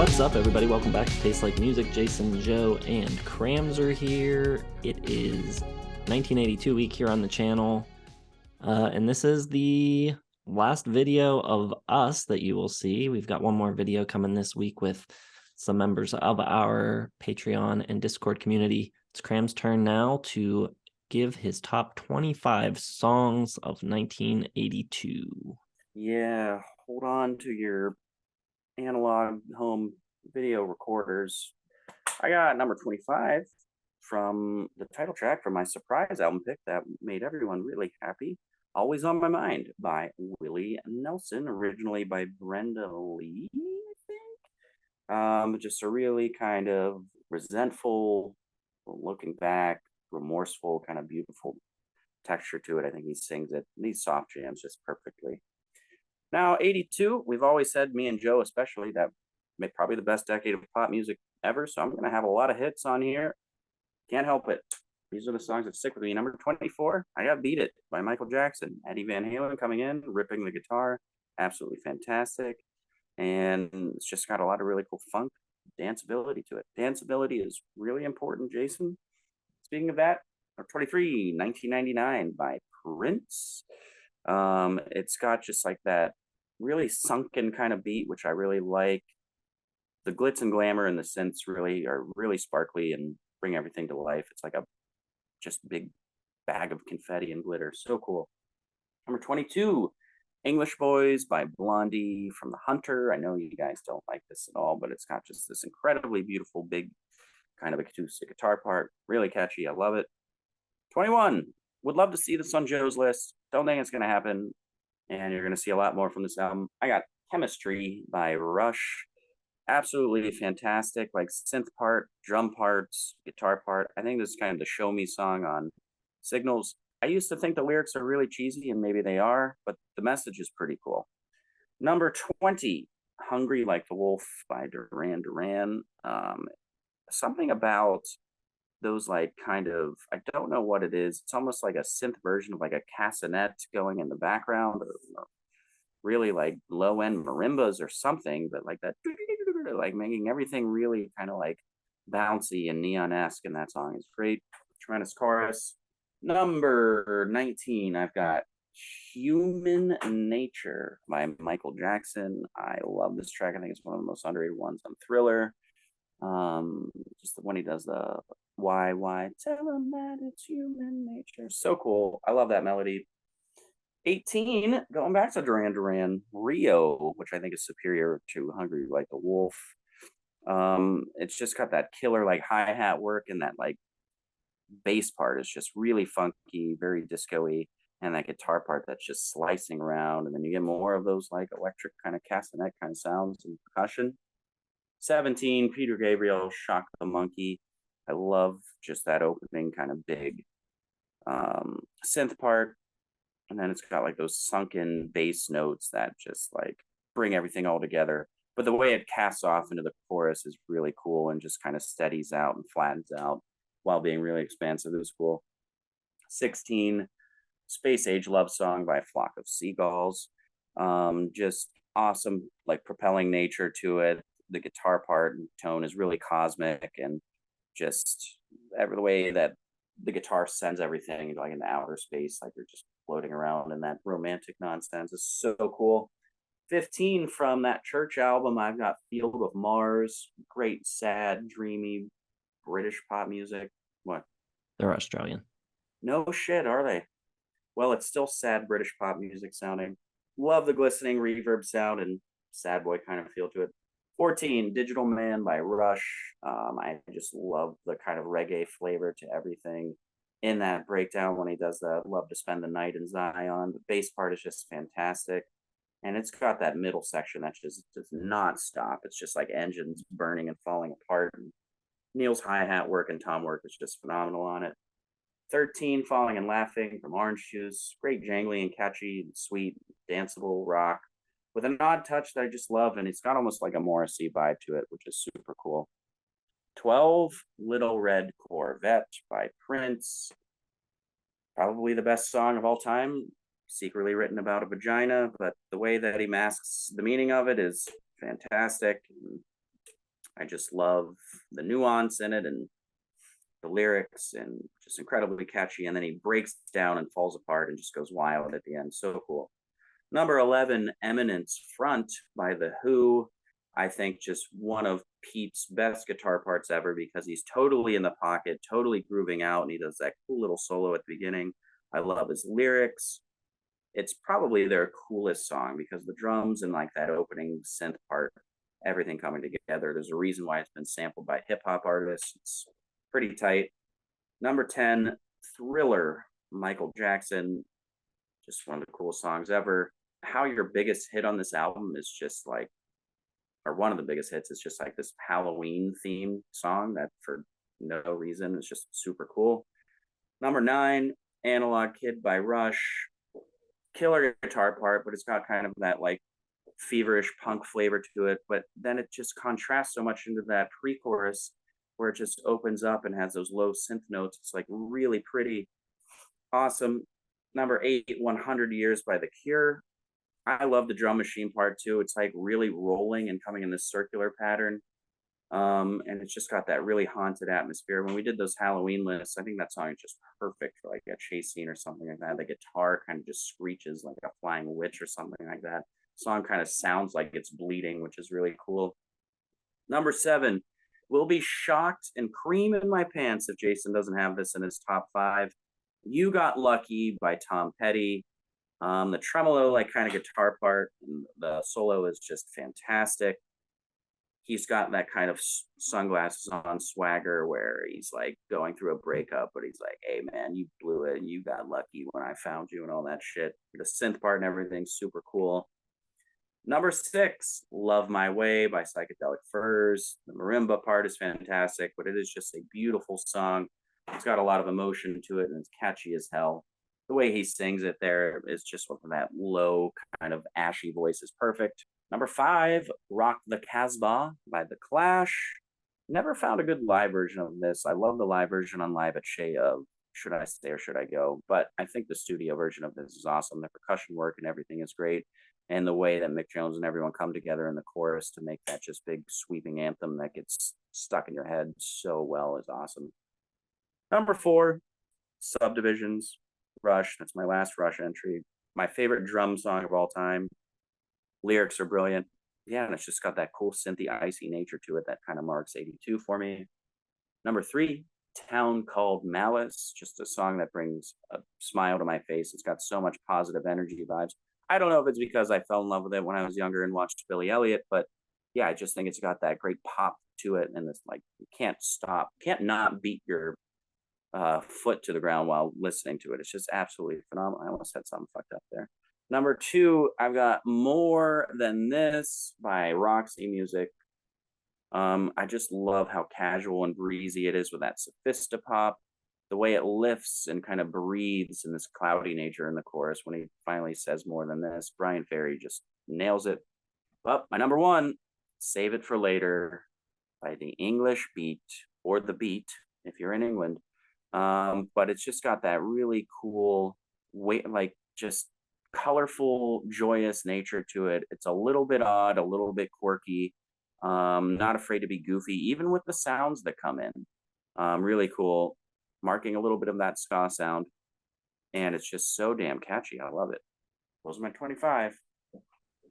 What's up, everybody? Welcome back to Taste Like Music. Jason, Joe, and Kramzer here. It is 1982 week here on the channel, and this is the last video of us that you will see. We've got one more video coming this week with some members of our Patreon and Discord community. It's Kram's turn now to give his top 25 songs of 1982. Yeah, hold on to your analog home video recorders. I got number 25 from the title track from my surprise album pick that made everyone really happy. Always on My Mind by Willie Nelson, originally by Brenda Lee, I think. Just a really kind of resentful, looking back, remorseful, kind of beautiful texture to it. I think he sings it, these soft jams just perfectly. Now, 82, we've always said, me and Joe especially, that probably the best decade of pop music ever. So I'm going to have a lot of hits on here. Can't help it. These are the songs that stick with me. Number 24, I Got Beat It by Michael Jackson. Eddie Van Halen coming in, ripping the guitar. Absolutely fantastic. And it's just got a lot of really cool funk danceability to it. Danceability is really important, Jason. Speaking of that, number 23, 1999 by Prince. It's got just like that really sunken kind of beat, which I really like. The glitz and glamour and the synths really are really sparkly and bring everything to life. It's like a just big bag of confetti and glitter. So cool. Number 22, English Boys by Blondie from The Hunter. I know you guys don't like this at all, but it's got just this incredibly beautiful, big kind of acoustic guitar part. Really catchy. I love it. 21, would love to see this on Joe's list. Don't think it's going to happen. And you're going to see a lot more from this album. I got Chemistry by Rush. Absolutely fantastic, like synth part, drum parts, guitar part. I think this is kind of the show me song on Signals. I used to think the lyrics are really cheesy, and maybe they are, but the message is pretty cool. Number 20, Hungry Like the Wolf by Duran Duran. Something about those like kind of, I don't know what it is. It's almost like a synth version of like a castanet going in the background, or really like low end marimbas or something, but like that, like making everything really kind of like bouncy and neon-esque. And that song is great. Tremendous chorus. Number 19, I've got Human Nature by Michael Jackson. I love this track. I think it's one of the most underrated ones on Thriller. Just when he does the why tell him that it's human nature. So cool. I love that melody. 18, going back to Duran Duran, Rio, which I think is superior to Hungry Like the Wolf. It's just got that killer like hi-hat work, and that like bass part is just really funky, very disco-y, and that guitar part that's just slicing around, and then you get more of those like electric kind of castanet kind of sounds and percussion. 17, Peter Gabriel, Shock the Monkey. I love just that opening kind of big synth part. And then it's got like those sunken bass notes that just like bring everything all together. But the way it casts off into the chorus is really cool and just kind of steadies out and flattens out while being really expansive. It was cool. 16, Space Age Love Song by Flock of Seagulls. Just awesome, like propelling nature to it. The guitar part and tone is really cosmic, and just the way that the guitar sends everything like into outer space, like you're just floating around in that romantic nonsense is so cool. 15, from that Church album, I've got Field of Mars. Great, sad, dreamy British pop music. What? They're Australian. No shit, are they? Well, it's still sad British pop music sounding. Love the glistening reverb sound and sad boy kind of feel to it. 14, Digital Man by Rush. I just love the kind of reggae flavor to everything in that breakdown when he does the Love to Spend the Night in Zion. The bass part is just fantastic. And it's got that middle section that just does not stop. It's just like engines burning and falling apart. And Neil's hi-hat work and tom work is just phenomenal on it. 13, Falling and Laughing from Orange Juice. Great jangly and catchy and sweet, danceable rock with an odd touch that I just love. And it's got almost like a Morrissey vibe to it, which is super cool. 12, Little Red Corvette by Prince. Probably the best song of all time. Secretly written about a vagina, but the way that he masks the meaning of it is fantastic. I just love the nuance in it and the lyrics, and just incredibly catchy. And then he breaks down and falls apart and just goes wild at the end. So cool. Number 11, Eminence Front by The Who. I think just one of Pete's best guitar parts ever, because he's totally in the pocket, totally grooving out, and he does that cool little solo at the beginning. I love his lyrics. It's probably their coolest song because the drums and like that opening synth part, everything coming together. There's a reason why it's been sampled by hip hop artists. It's pretty tight. Number 10, Thriller, Michael Jackson. Just one of the coolest songs ever. How Your Biggest Hit on this album is just like, or one of the biggest hits is just like this Halloween themed song that for no reason is just super cool. Number 9, Analog Kid by Rush. Killer guitar part, but it's got kind of that like feverish punk flavor to it. But then it just contrasts so much into that pre-chorus where it just opens up and has those low synth notes. It's like really pretty, awesome. Number 8, 100 Years by The Cure. I love the drum machine part too. It's like really rolling and coming in this circular pattern. And it's just got that really haunted atmosphere. When we did those Halloween lists, I think that song is just perfect for like a chase scene or something like that. The guitar kind of just screeches like a flying witch or something like that. Song kind of sounds like it's bleeding, which is really cool. Number 7, will be shocked and cream in my pants if Jason doesn't have this in his top 5. You Got Lucky by Tom Petty. The tremolo like kind of guitar part, and the solo is just fantastic. He's got that kind of sunglasses on swagger where he's like going through a breakup, but he's like, hey man, you blew it and you got lucky when I found you and all that shit. The synth part and everything, super cool. Number 6, Love My Way by Psychedelic Furs. The marimba part is fantastic, but it is just a beautiful song. It's got a lot of emotion to it and it's catchy as hell. The way he sings it there is just with that low kind of ashy voice is perfect. Number 5, Rock the Casbah by The Clash. Never found a good live version of this. I love the live version on Live at Shea of Should I Stay or Should I Go? But I think the studio version of this is awesome. The percussion work and everything is great. And the way that Mick Jones and everyone come together in the chorus to make that just big sweeping anthem that gets stuck in your head so well is awesome. Number 4, Subdivisions, Rush. That's my last Rush entry. My favorite drum song of all time. Lyrics are brilliant. Yeah, and it's just got that cool synthy, icy nature to it that kind of marks 82 for me. Number 3, Town Called Malice. Just a song that brings a smile to my face. It's got so much positive energy vibes. I don't know if it's because I fell in love with it when I was younger and watched Billy Elliot, but yeah, I just think it's got that great pop to it. And it's like, you can't not beat your foot to the ground while listening to it. It's just absolutely phenomenal. I almost had something fucked up there. Number 2, I've got More Than This by Roxy Music. I just love how casual and breezy it is with that sophistopop, the way it lifts and kind of breathes in this cloudy nature in the chorus when he finally says more than this. Brian Ferry just nails it. But my number 1, Save It for Later by The English Beat, or The Beat if you're in England. But it's just got that really cool way, like just colorful, joyous nature to it. It's a little bit odd, a little bit quirky, not afraid to be goofy, even with the sounds that come in. Really cool, marking a little bit of that ska sound. And it's just so damn catchy. I love it. Those are my 25.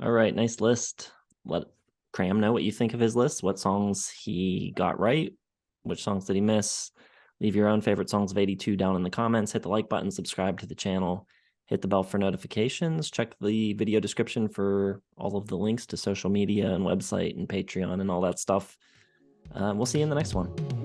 All right, nice list. Let Cram know what you think of his list, what songs he got right, which songs did he miss. Leave your own favorite songs of 82 down in the comments. Hit the like button, subscribe to the channel, hit the bell for notifications. Check the video description for all of the links to social media and website and Patreon and all that stuff. We'll see you in the next one.